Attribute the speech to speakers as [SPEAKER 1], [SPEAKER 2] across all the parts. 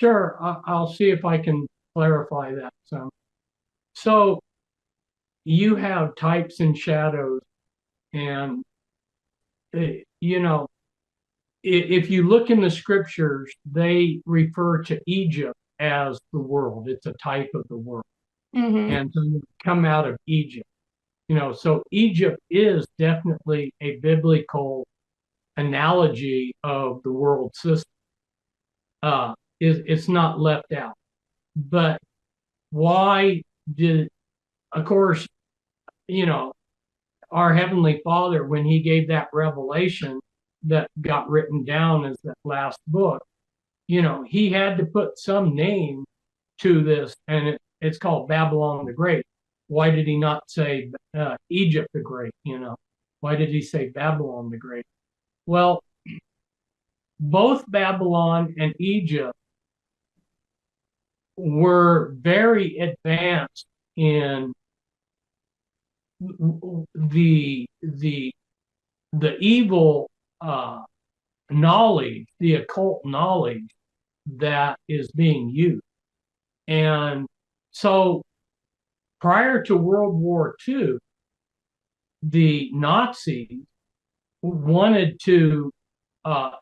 [SPEAKER 1] Sure, I'll see if I can clarify that some. So you have types and shadows, and you know, if you look in the scriptures, they refer to Egypt as the world. It's a type of the world,
[SPEAKER 2] Mm-hmm.
[SPEAKER 1] and to come out of Egypt. So Egypt is definitely a biblical analogy of the world system. It's not left out. But why did, of course, you know, our Heavenly Father, when He gave that revelation that got written down as that last book, He had to put some name to this, and it's called Babylon the Great. Why did He not say Egypt the Great? Why did He say Babylon the Great? Well, both Babylon and Egypt were very advanced in the the evil knowledge, the occult knowledge that is being used. And so prior to World War II, the Nazis wanted to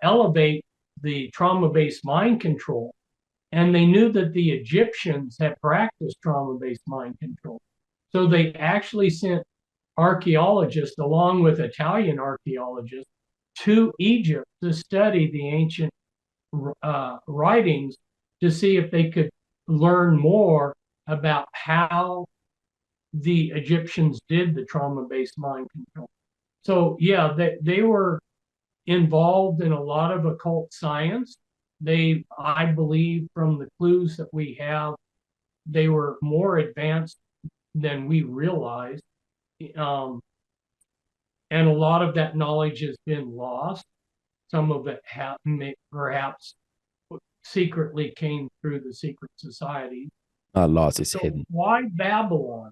[SPEAKER 1] elevate the trauma-based mind control, and they knew that the Egyptians had practiced trauma-based mind control. So they actually sent archaeologists, along with Italian archaeologists, to Egypt to study the ancient writings to see if they could learn more about how the Egyptians did the trauma-based mind control. So yeah, they were involved in a lot of occult science. I believe, from the clues that we have, they were more advanced than we realized. Um, and a lot of that knowledge has been lost. Some of it perhaps secretly came through the secret society.
[SPEAKER 3] A lot is
[SPEAKER 1] So
[SPEAKER 3] hidden.
[SPEAKER 1] why Babylon?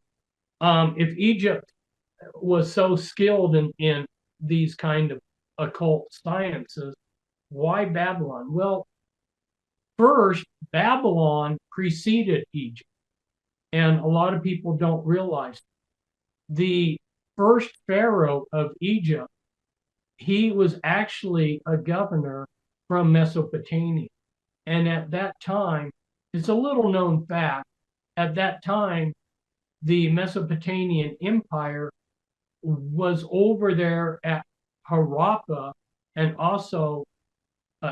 [SPEAKER 1] If Egypt was so skilled in these kind of occult sciences, why Babylon? Well, first, Babylon preceded Egypt, and a lot of people don't realize the first pharaoh of Egypt, he was actually a governor from Mesopotamia. And at that time, it's a little known fact, at that time, the Mesopotamian Empire was over there at Harappa and also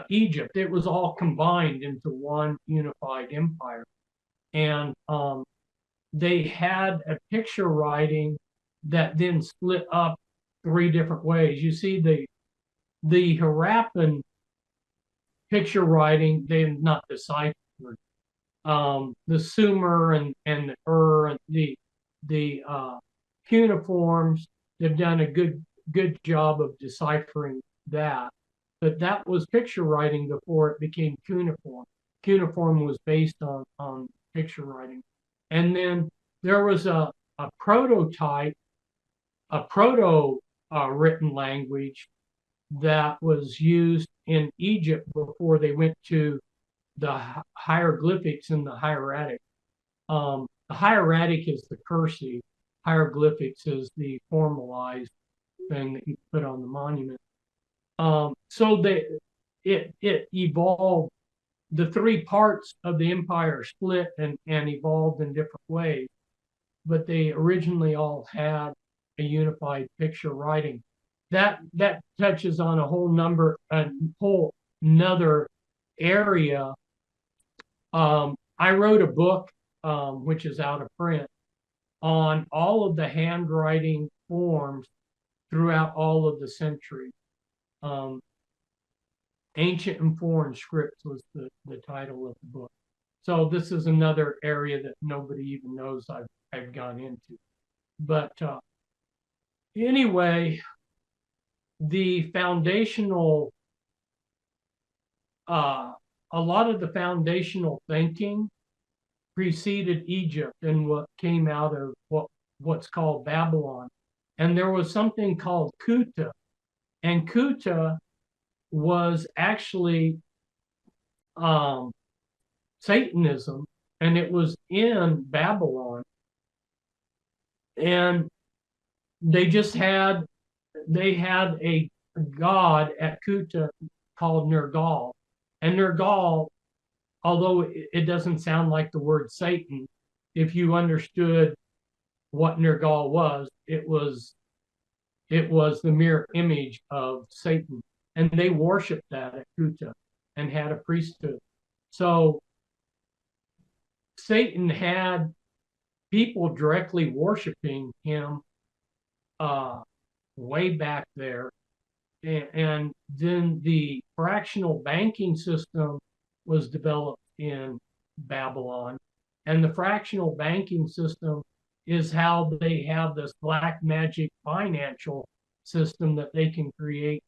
[SPEAKER 1] Egypt. It was all combined into one unified empire. And they had a picture writing that then split up three different ways. You see, the Harappan picture writing, they're not deciphered. The Sumer and the and the cuneiforms, they've done a good job of deciphering that. But that was picture writing before it became cuneiform. Cuneiform was based on picture writing. And then there was a prototype, a proto written language that was used in Egypt before they went to the hieroglyphics and the hieratic. The hieratic is the cursive, hieroglyphics is the formalized thing that you put on the monument. So it evolved. The three parts of the empire split and evolved in different ways, but they originally all had a unified picture writing. That touches on a whole another area. I wrote a book, which is out of print, on all of the handwriting forms throughout all of the centuries. Um, Ancient and Foreign Scripts was the title of the book. So this is another area that nobody even knows I've gone into. But anyway, the foundational, a lot of the foundational thinking preceded Egypt and what came out of what's called Babylon. And there was something called Kuta. And Kuta was actually um, Satanism, and it was in Babylon. And they just had a god at Kuta called Nergal. And Nergal, although it doesn't sound like the word Satan, if you understood what Nergal was, it was the mirror image of Satan. And they worshiped that at Kuta and had a priesthood. So Satan had people directly worshiping him way back there. And then the fractional banking system was developed in Babylon. And the fractional banking system is how they have this black magic financial system that they can create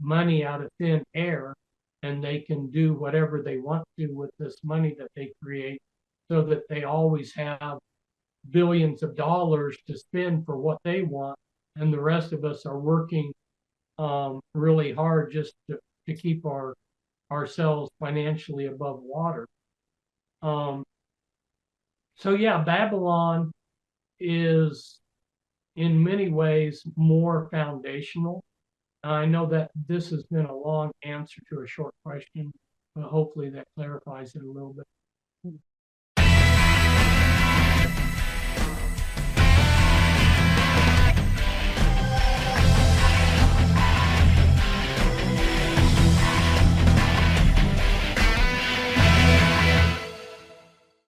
[SPEAKER 1] money out of thin air, and they can do whatever they want to with this money that they create, so that they always have billions of dollars to spend for what they want, and the rest of us are working really hard just to keep ourselves financially above water. So yeah, Babylon is in many ways more foundational. I know that this has been a long answer to a short question, but hopefully that clarifies it a little bit.